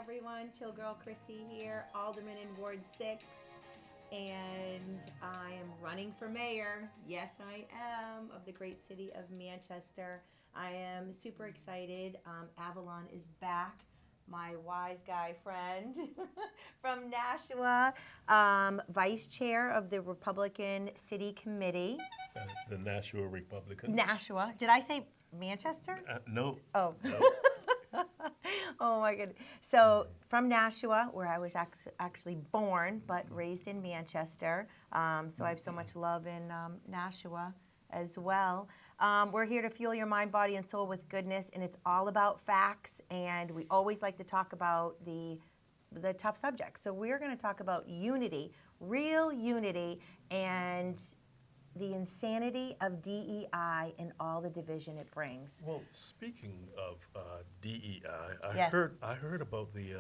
everyone. Chill Girl Chrissy here, Alderman in Ward 6. And I am running for mayor. Yes, I am, of the great city of Manchester. I am super excited. Avalon is back. My wise guy friend from Nashua, vice chair of the Republican City Committee. The Nashua Republican. Nashua. Did I say Manchester? No. Oh. No. Oh my goodness. So from Nashua, where I was actually born, but raised in Manchester. So I have so much love in Nashua as well. We're here to fuel your mind, body, and soul with goodness, and it's all about facts. And we always like to talk about the tough subjects. So we're going to talk about unity, real unity, and the insanity of DEI and all the division it brings. Well, speaking of DEI, Yes. I heard about the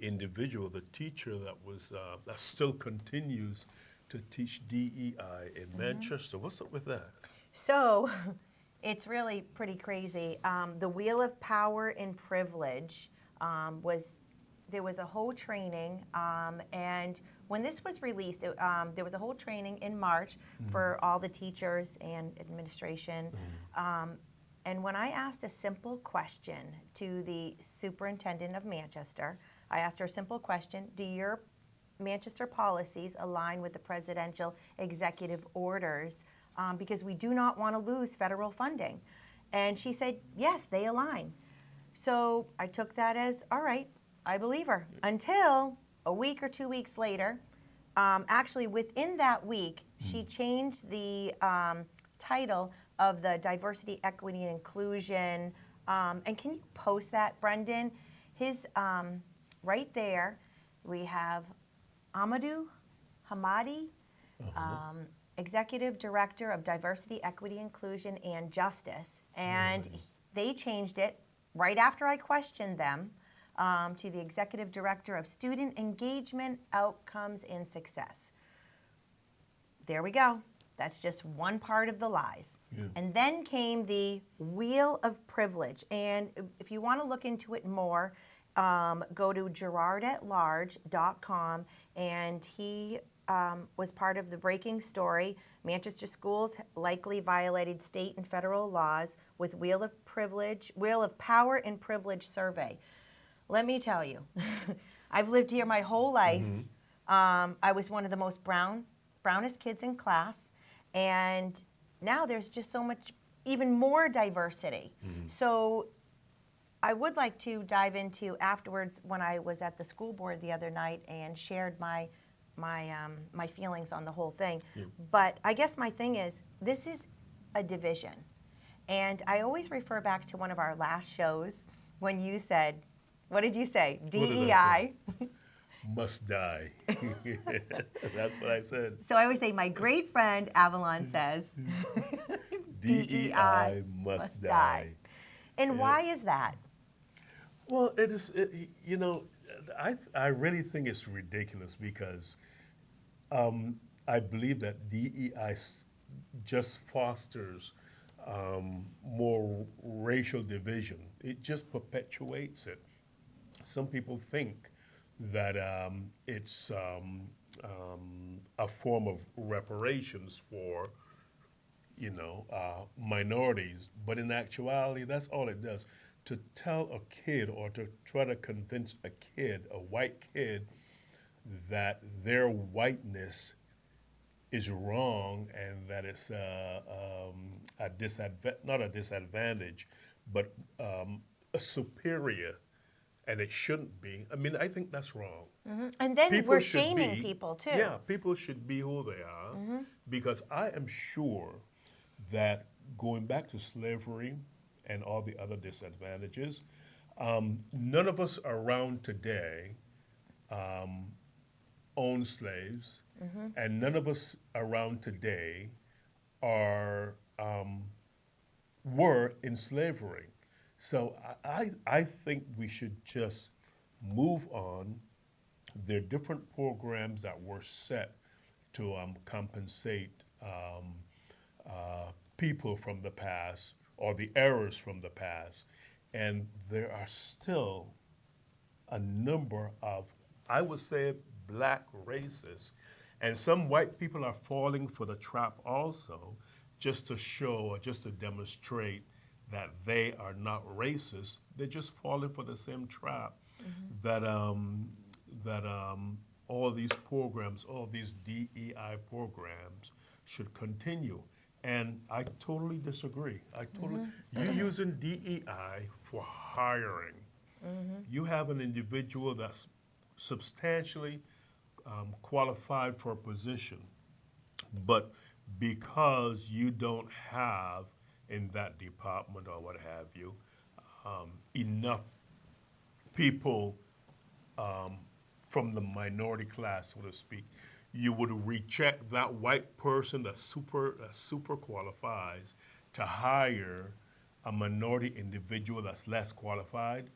individual, the teacher that still continues to teach DEI in Manchester. What's up with that? So it's really pretty crazy. The Wheel of Power and Privilege there was a whole training, and when this was released, there was a whole training in March for all the teachers and administration. And when I asked a simple question to the superintendent of Manchester, I asked her a simple question: do your Manchester policies align with the presidential executive orders? Because we do not want to lose federal funding. And she said, yes, they align. So I took that as, all right, I believe her. Until a week or 2 weeks later, actually within that week, she changed the title of the diversity, equity, and inclusion. And can you post that, Brendan? His, right there, we have Amadou Hamadi, Executive Director of Diversity, Equity, Inclusion, and Justice. And they changed it right after I questioned them to the Executive Director of Student Engagement, Outcomes, and Success. There we go. That's just one part of the lies. Yeah. And then came the Wheel of Privilege. And if you want to look into it more, go to gerardatlarge.com, and he was part of the breaking story. Manchester schools likely violated state and federal laws with Wheel of Power and Privilege survey. Let me tell you, I've lived here my whole life. I was one of the most brownest kids in class, and now there's just so much, even more diversity. So I would like to dive into afterwards when I was at the school board the other night and shared my feelings on the whole thing. But I guess my thing is, this is a division. And I always refer back to one of our last shows when you said, what did you say? DEI. Must die. That's what I said. So I always say, my great friend Avalon says, DEI must die. And why is that? Well, I really think it's ridiculous because I believe that DEI just fosters more racial division. It just perpetuates it. Some people think that it's a form of reparations for, minorities, but in actuality, that's all it does. To tell a kid or to try to convince a white kid, that their whiteness is wrong and that it's not a disadvantage, but a superior, and it shouldn't be. I mean, I think that's wrong. And then People we're should shaming be- people too. Yeah, people should be who they are, because I am sure that going back to slavery and all the other disadvantages, none of us around today own slaves, and none of us around today were in slavery. So I think we should just move on. There are different programs that were set to compensate people from the past or the errors from the past, and there are still a number of, I would say, black racists. And some white people are falling for the trap also, just to show or just to demonstrate that they are not racist. They're just falling for the same trap that all these programs, all these DEI programs should continue. And I totally disagree. You're using DEI for hiring. You have an individual that's substantially qualified for a position, but because you don't have in that department or what have you enough people from the minority class, so to speak, you would reject that white person that super qualifies to hire a minority individual that's less qualified.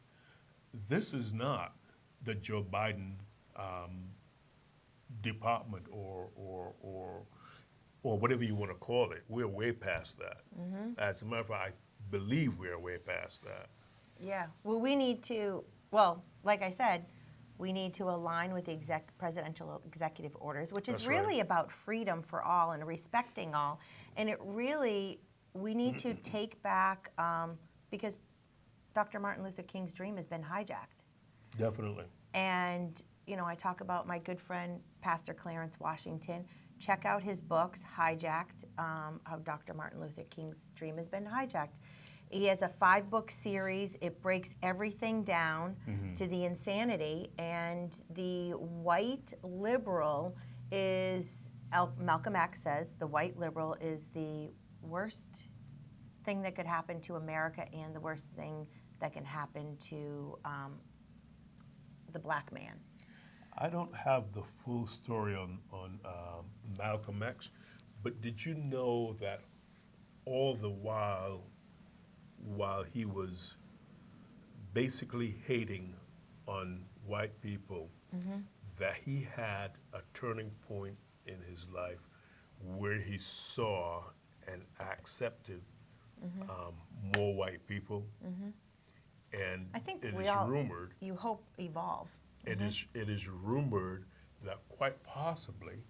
This is not the Joe Biden department or whatever you want to call it. We're way past that. As a matter of fact, I believe we're way past that. Yeah. Well, we need to, well, like I said, we need to align with the presidential executive orders, which is That's really right. about freedom for all and respecting all. And it really, we need to take back, because Dr. Martin Luther King's dream has been hijacked. Definitely. And, you know, I talk about my good friend, Pastor Clarence Washington. Check out his books, Hijacked, how Dr. Martin Luther King's dream has been hijacked. He has a 5-book series. It breaks everything down to the insanity. And the white liberal is, Malcolm X says, the white liberal is the worst thing that could happen to America and the worst thing that can happen to the black man. I don't have the full story on Malcolm X, but did you know that all the while he was basically hating on white people, that he had a turning point in his life where he saw and accepted more white people, and I think it we is all, rumored. you hope, evolve. It is rumored that quite possibly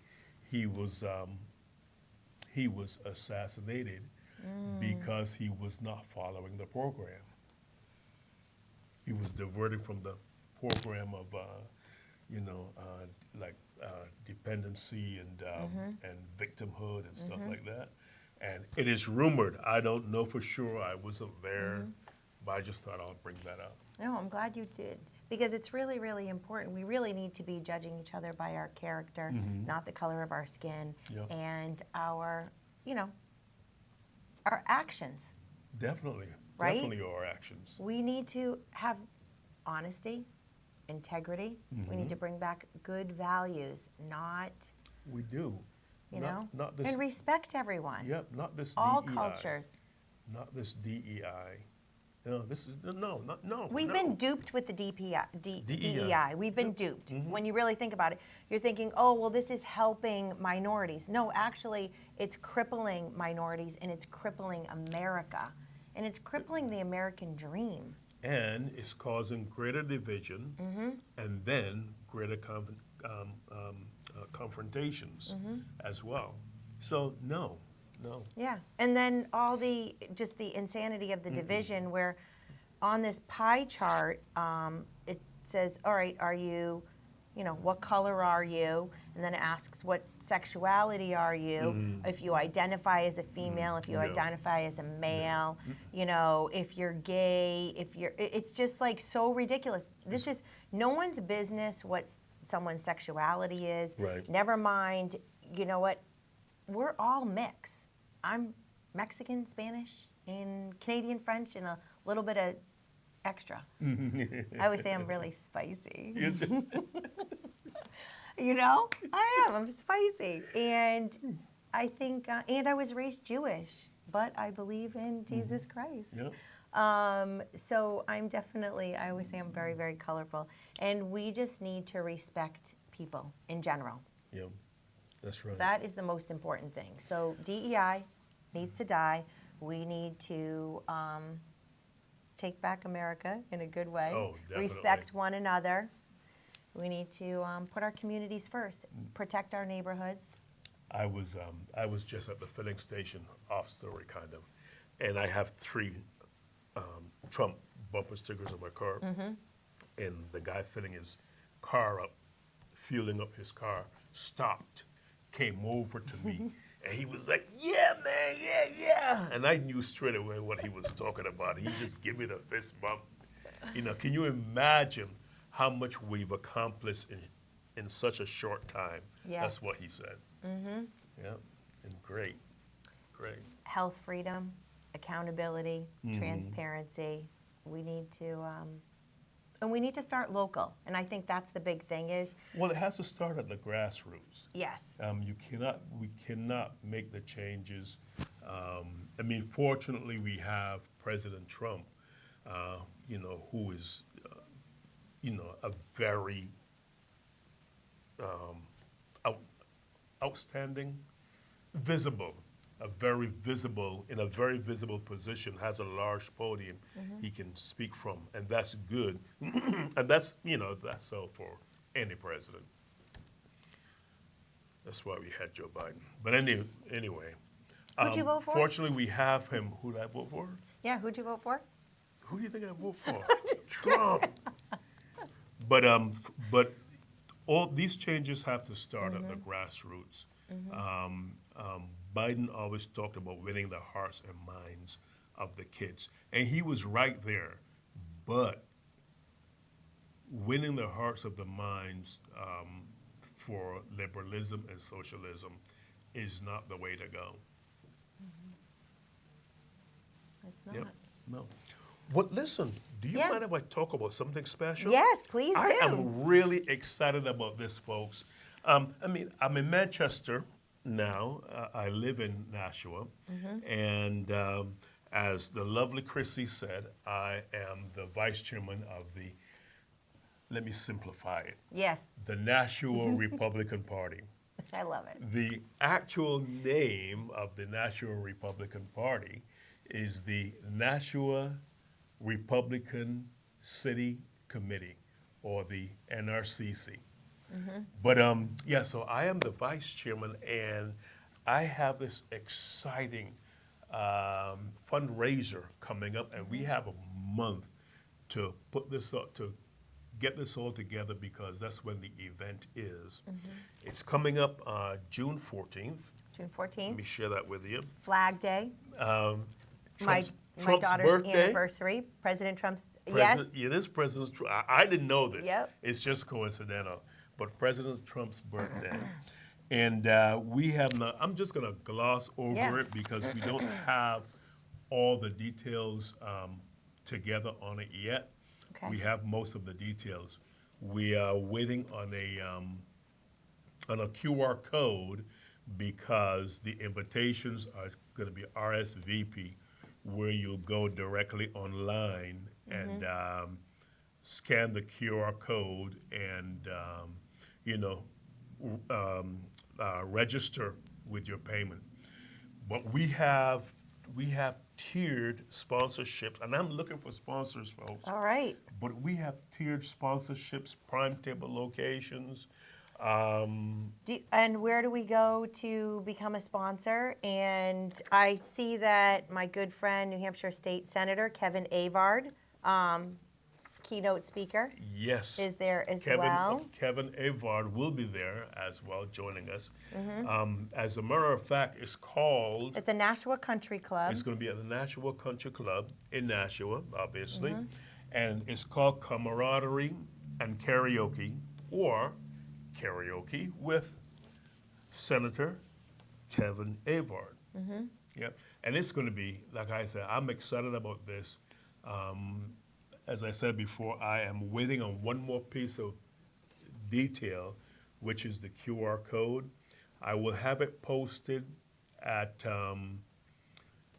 he was assassinated because he was not following the program. He was diverted from the program of dependency and victimhood and stuff like that. And it is rumored. I don't know for sure. I wasn't there, but I just thought I'll bring that up. No, I'm glad you did, because it's really, really important. We really need to be judging each other by our character, not the color of our skin, Yep. and our, our actions. Definitely. Right? Definitely our actions. We need to have honesty, integrity. We need to bring back good values, not, We do. Not this. and respect everyone. Yep. Not this. All DEI. cultures. Not this DEI. No, this is no. We've no. been duped with the DEI. DEI. We've been duped. When you really think about it, you're thinking, oh, well, this is helping minorities. No, actually, it's crippling minorities, and it's crippling America, and it's crippling the American dream. And it's causing greater division, and then greater confrontations as well. So no. Yeah, and then all the insanity of the division, where on this pie chart, it says, all right, are you, what color are you? And then it asks, what sexuality are you? If you identify as a female, if you No. identify as a male, if you're gay, it's just like so ridiculous. This is no one's business what someone's sexuality is. Right. Never mind, you know what? We're all mixed. I'm Mexican, Spanish, and Canadian French, and a little bit of extra. I always say I'm really spicy. I am. I'm spicy. And I think, and I was raised Jewish, but I believe in Jesus Christ. Yep. So I'm definitely, I always say I'm very, very colorful. And we just need to respect people in general. Yep. That's right. That is the most important thing. So DEI needs to die. We need to take back America in a good way. Oh, definitely. Respect one another. We need to put our communities first, protect our neighborhoods. I was just at the filling station, off story kind of, and I have 3 Trump bumper stickers on my car, and the guy filling his car up, fueling up his car, stopped, came over to me, and he was like, "Yeah, man, yeah," and I knew straight away what he was talking about. He just gave me the fist bump. You know, can you imagine how much we've accomplished in such a short time? Yes. That's what he said. Yeah, and great. Health freedom, accountability, transparency. We need to, and we need to start local. And I think that's the big thing is. Well, it has to start at the grassroots. Yes. We cannot make the changes. I mean, fortunately, we have President Trump, who is, a very outstanding, visible, in a very visible position, has a large podium he can speak from, and that's good. And that's so for any president. That's why we had Joe Biden. But anyway. Who'd you vote for? Fortunately, we have him. Who did I vote for? Yeah, who'd you vote for? Who do you think I vote for? Trump. But all these changes have to start at the grassroots. Biden always talked about winning the hearts and minds of the kids, and he was right there. But winning the hearts of the minds for liberalism and socialism is not the way to go. It's not. Yep. No. Well, listen, do you mind if I talk about something special? Yes, please do. I am really excited about this, folks. I'm in Manchester now. I live in Nashua. And as the lovely Chrissy said, I am the vice chairman of the, let me simplify it, Yes, the Nashua Republican Party. I love it. The actual name of the Nashua Republican Party is the Nashua Republican City Committee, or the NRCC. But so I am the vice chairman, and I have this exciting fundraiser coming up, and we have a month to put this up, to get this all together, because that's when the event is. It's coming up June 14th. June Let 14th, me share that with you. Flag Day, my Trump's daughter's birthday. anniversary, President Trump's, It is President Trump. I didn't know this. Yep. It's just coincidental. But President Trump's birthday. And we have not, I'm just going to gloss over it because we don't have all the details together on it yet. Okay. We have most of the details. We are waiting on a QR code because the invitations are going to be RSVP, where you'll go directly online and scan the QR code and register with your payment. But we have tiered sponsorships, and I'm looking for sponsors, folks. all right. But we have tiered sponsorships, prime table locations. And where do we go to become a sponsor? And I see that my good friend, New Hampshire State Senator Kevin Avard, keynote speaker, Yes. is there as well. Kevin Avard will be there as well, joining us. As a matter of fact, it's called, At the Nashua Country Club. it's going to be at the Nashua Country Club in Nashua, obviously. And it's called Camaraderie and Karaoke, or Karaoke with Senator Kevin Avard. Yep. And it's going to be, like I said, I'm excited about this. As I said before, I am waiting on one more piece of detail, which is the QR code. I will have it posted at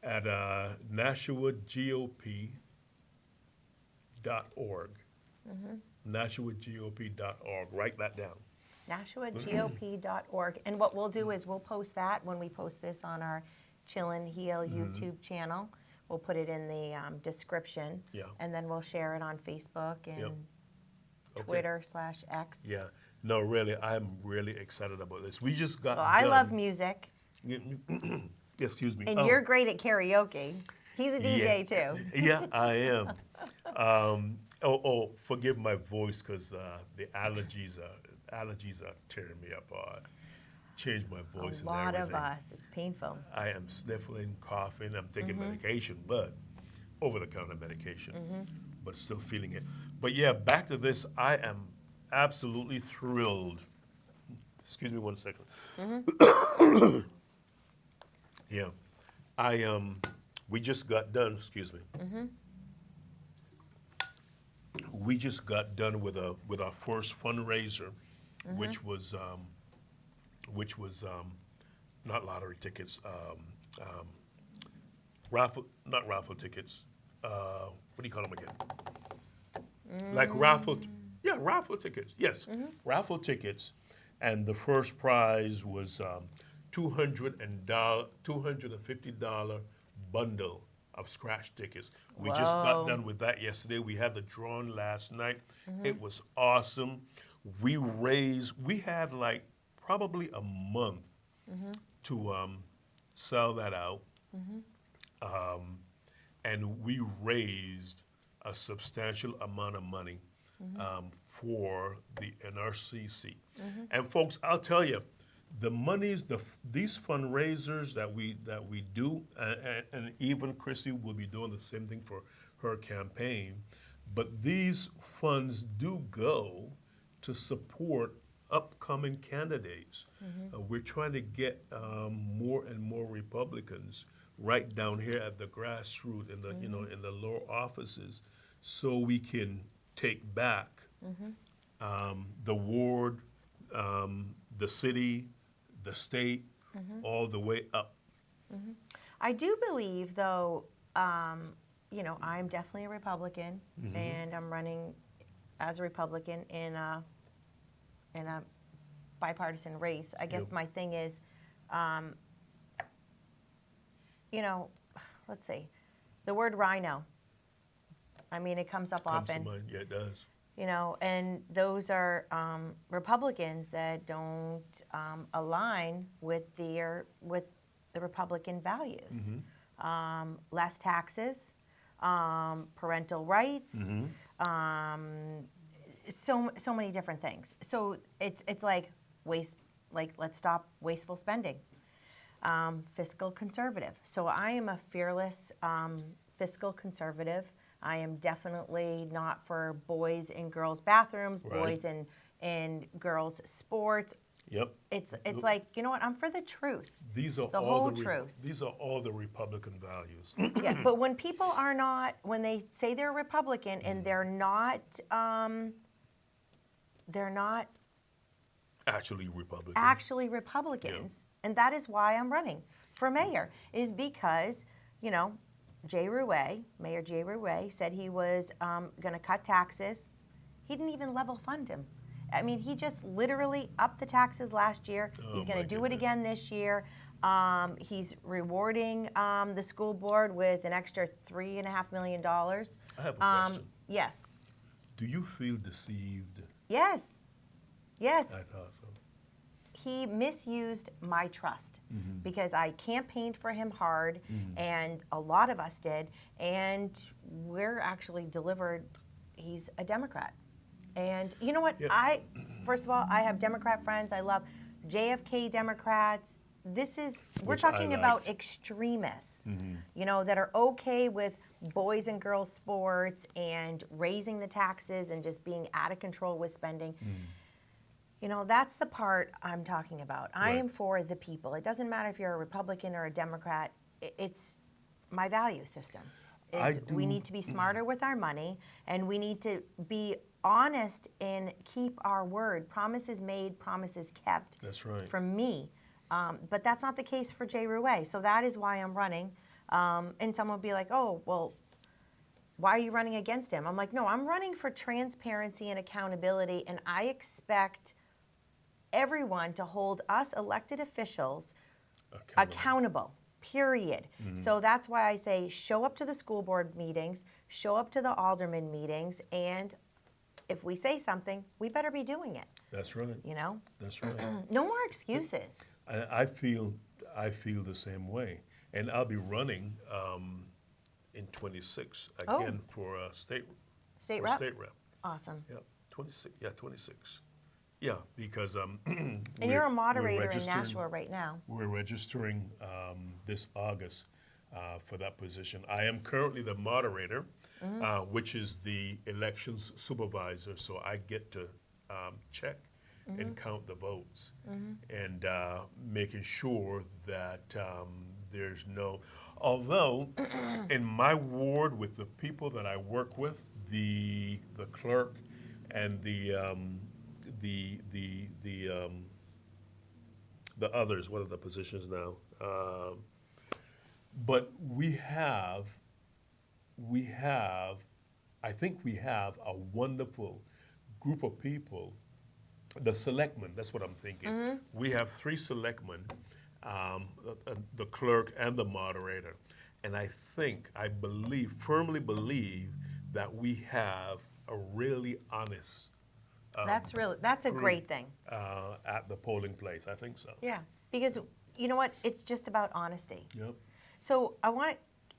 NashuaGOP.org. NashuaGOP.org. Write that down. NashuaGOP.org. And what we'll do is we'll post that when we post this on our Chillin' Heel YouTube channel. We'll put it in the description. Yeah. And then we'll share it on Facebook and Yep. Okay. Twitter/X. Yeah. No, really, I'm really excited about this. We just got Well, I done. love music, Excuse me. and Oh, you're great at karaoke. He's a DJ too. Yeah, I am. Forgive my voice because the allergies are tearing me apart. Change my voice A lot and of everything. us. It's painful. I am sniffling, coughing. I'm taking Mm-hmm. medication, but over-the-counter medication, but still feeling it. But yeah, back to this. I am absolutely thrilled. Excuse me one second. Mm-hmm. Yeah, we just got done. Excuse me. Mm-hmm. We just got done with our first fundraiser, Mm-hmm. which was not lottery tickets, not raffle tickets. What do you call them again? Like raffle tickets. Yes, raffle tickets, and the first prize was $250 bundle of scratch tickets. We just got Whoa. done with that yesterday. We had the drawing last night. It was awesome. We had like probably a month to sell that out. And we raised a substantial amount of money for the NRCC. And folks, I'll tell you, the monies, these fundraisers that we do, and even Chrissy will be doing the same thing for her campaign, but these funds do go to support upcoming candidates. We're trying to get more and more Republicans right down here at the grassroots, in the in the lower offices, so we can take back the ward, the city, the state, all the way up. I do believe, though, I'm definitely a Republican, and I'm running as a Republican in a bipartisan race. I guess Yep. my thing is, let's see, the word rhino. I mean, it comes up Comes to often. mind. Yeah, it does. And those are Republicans that don't align with the Republican values. Less taxes, parental rights, so many different things. So it's like let's stop wasteful spending. Fiscal conservative. So I am a fearless fiscal conservative. I am definitely not for boys in girls' bathrooms, Right. boys in girls' sports. Yep. It's like, you know what? I'm for the truth. These are The all whole the truth. These are all the Republican values. Yeah, but when people are not, when they say they're Republican and they're not Actually Republican. actually Republicans, and that is why I'm running for mayor, is because, Mayor Jay Rouet said he was going to cut taxes. He didn't even level fund him. I mean, he just literally upped the taxes last year. Oh, He's going my to do it goodness. again this year. He's rewarding the school board with an extra $3.5 million. I have a question. Yes. Do you feel deceived? Yes. Yes. I thought so. He misused my trust because I campaigned for him hard, and a lot of us did, and we're actually delivered. He's a Democrat. And you know what? Yeah. First of all, I have Democrat friends. I love JFK Democrats. We're Which I talking like. about extremists, that are okay with boys and girls sports and raising the taxes and just being out of control with spending. That's the part I'm talking about. I Right. am for the people. It doesn't matter if you're a Republican or a Democrat. It's my value system. We need to be smarter with our money, and we need to be honest and keep our word. Promises made, promises kept. That's right. From me. But that's not the case for Jay Rouet. So that is why I'm running. And someone will be like, oh, well, why are you running against him? I'm like, no, I'm running for transparency and accountability, and I expect everyone to hold us elected officials accountable. period. So that's why I say show up to the school board meetings, show up to the alderman meetings, and if we say something, we better be doing it, That's right. you know? That's right. No more excuses. I feel the same way, and I'll be running in 26 again for State for rep? state rep. Awesome. Yeah, 26. Yeah, 26. Yeah, because And you're a moderator in Nashua right now. We're registering this August for that position. I am currently the moderator, which is the elections supervisor, so I get to check and count the votes and making sure that there's no, although in my ward with the people that I work with, the clerk and the others, what are the positions now? But we have, I think we have a wonderful group of people. The selectmen, that's what I'm thinking. We have 3 selectmen, the clerk and the moderator. And I firmly believe that we have a really honest That's a great thing. at the polling place. I think so. Yeah, because you know what? It's just about honesty. Yep. So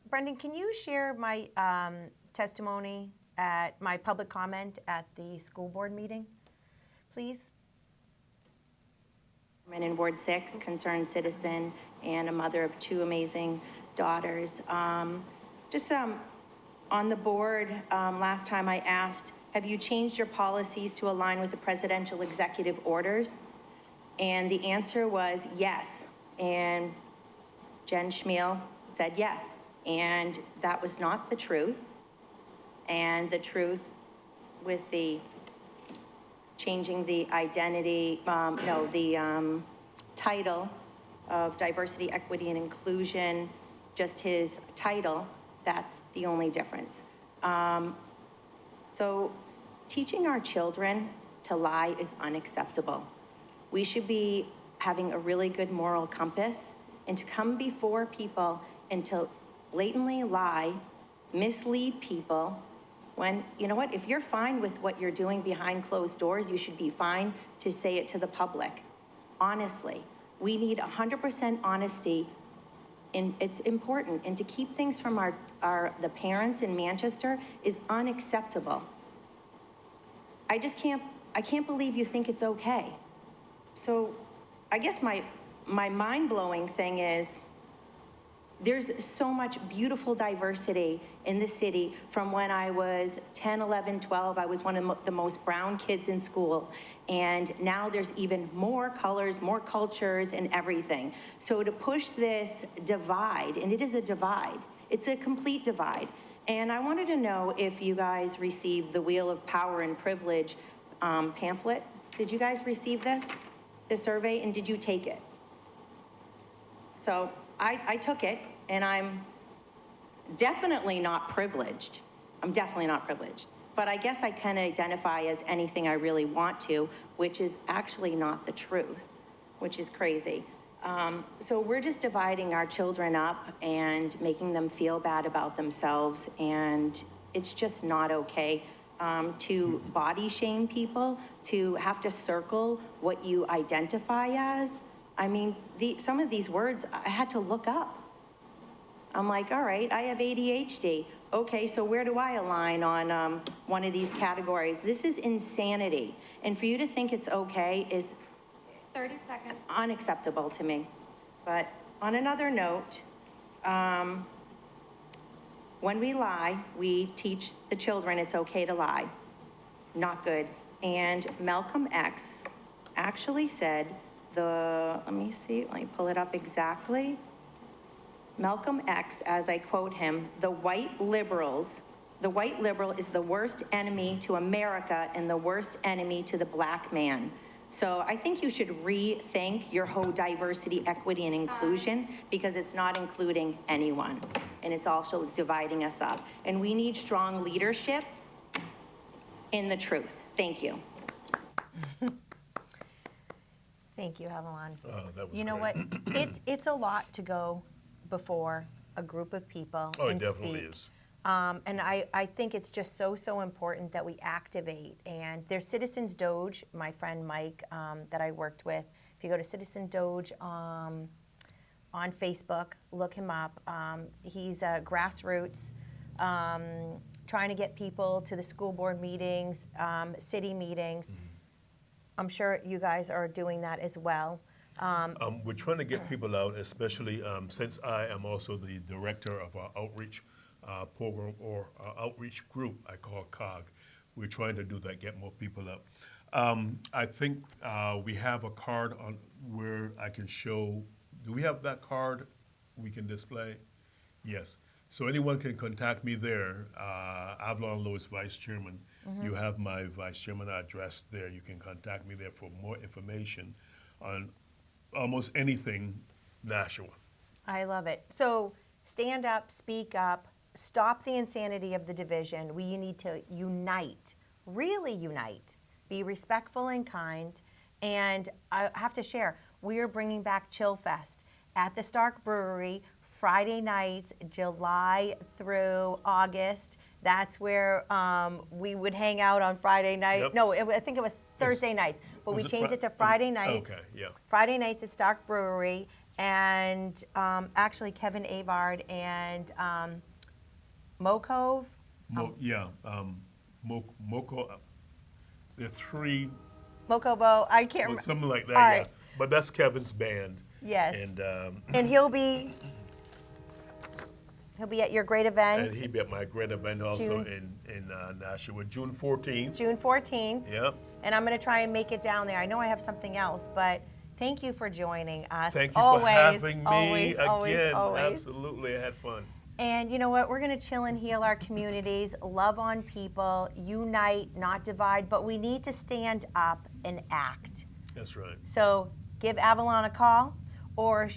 Brendan, can you share my testimony at my public comment at the school board meeting, please? I'm in Ward 6, concerned citizen, and a mother of 2 amazing daughters. On the board, last time I asked, have you changed your policies to align with the presidential executive orders? And the answer was yes. And Jen Schmiel said yes. And that was not the truth. And the truth with the changing the identity, the title of diversity, equity, and inclusion, just his title, that's the only difference. So teaching our children to lie is unacceptable. We should be having a really good moral compass, and to come before people and to blatantly lie, mislead people, when, you know what, if you're fine with what you're doing behind closed doors, you should be fine to say it to the public. Honestly, we need 100% honesty, and it's important. And to keep things from the parents in Manchester is unacceptable. I can't believe you think it's okay. So I guess my mind-blowing thing is, there's so much beautiful diversity in the city. From when I was 10, 11, 12, I was one of the most brown kids in school. And now there's even more colors, more cultures, and everything. So to push this divide, and it is a divide, it's a complete divide. And I wanted to know if you guys received the Wheel of Power and Privilege pamphlet. Did you guys receive this survey, and did you take it? So I took it, and I'm definitely not privileged. I'm definitely not privileged. But I guess I can identify as anything I really want to, which is actually not the truth, which is crazy. So we're just dividing our children up and making them feel bad about themselves, and it's just not okay to body shame people, to have to circle what you identify as. I mean, some of these words I had to look up. I'm like, all right, I have ADHD. Okay, so where do I align on one of these categories? This is insanity. And for you to think it's okay is 30 seconds. unacceptable to me. But on another note, when we lie, we teach the children it's okay to lie. Not good. And Malcolm X actually said let me pull it up exactly. Malcolm X, as I quote him, the white liberal is the worst enemy to America and the worst enemy to the black man. So I think you should rethink your whole diversity, equity, and inclusion, because it's not including anyone, and it's also dividing us up. And we need strong leadership in the truth. Thank you. Thank you, Avalon. That was You know great. what? It's a lot to go before a group of people Oh, it and definitely speak. is. And I think it's just so important that we activate. And there's Citizens Doge, my friend Mike that I worked with. If you go to Citizen Doge on Facebook, look him up. He's a grassroots, trying to get people to the school board meetings, city meetings. I'm sure you guys are doing that as well. We're trying to get people out, especially since I am also the director of our outreach program or outreach group, I call COG. We're trying to do that, get more people out. I think we have a card on where I can show. Do we have that card we can display? Yes. So anyone can contact me there. Avalon Lewis, Vice Chairman. You have my Vice Chairman address there. You can contact me there for more information on almost anything Nashua. I love it. So stand up, speak up, stop the insanity of the division. We need to unite, really unite, be respectful and kind. And I have to share, we are bringing back Chill Fest at the Stark Brewery Friday nights, July through August. That's where we would hang out on Friday night. Yep. No, I think it was Thursday nights, but we Was it changed Fri- it to Friday nights. Okay, yeah. Friday nights at Stark Brewery, and actually Kevin Avard and Mokove. Moko. There are three, Mokovo, I can't well, remember. something like that. All Yeah. right. But that's Kevin's band. Yes. And And he'll be at your great event, he'll be at my great event also June. in Nashua, June 14th. June 14th. Yep. And I'm going to try and make it down there. I know I have something else, but thank you for joining us. Thank you always, for having me always, again. Always, always. Absolutely, I had fun. And you know what? We're going to chill and heal our communities, love on people, unite, not divide, but we need to stand up and act. That's right. So give Avalon a call or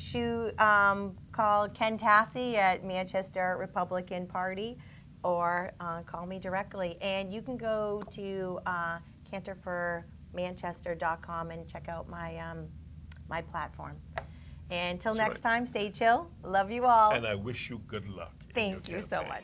call Ken Tassi at Manchester Republican Party or call me directly. And you can go to cantorformanchester.com and check out my platform. And until That's next right. time, stay chill. Love you all. And I wish you good luck. in your Thank you so campaign. much.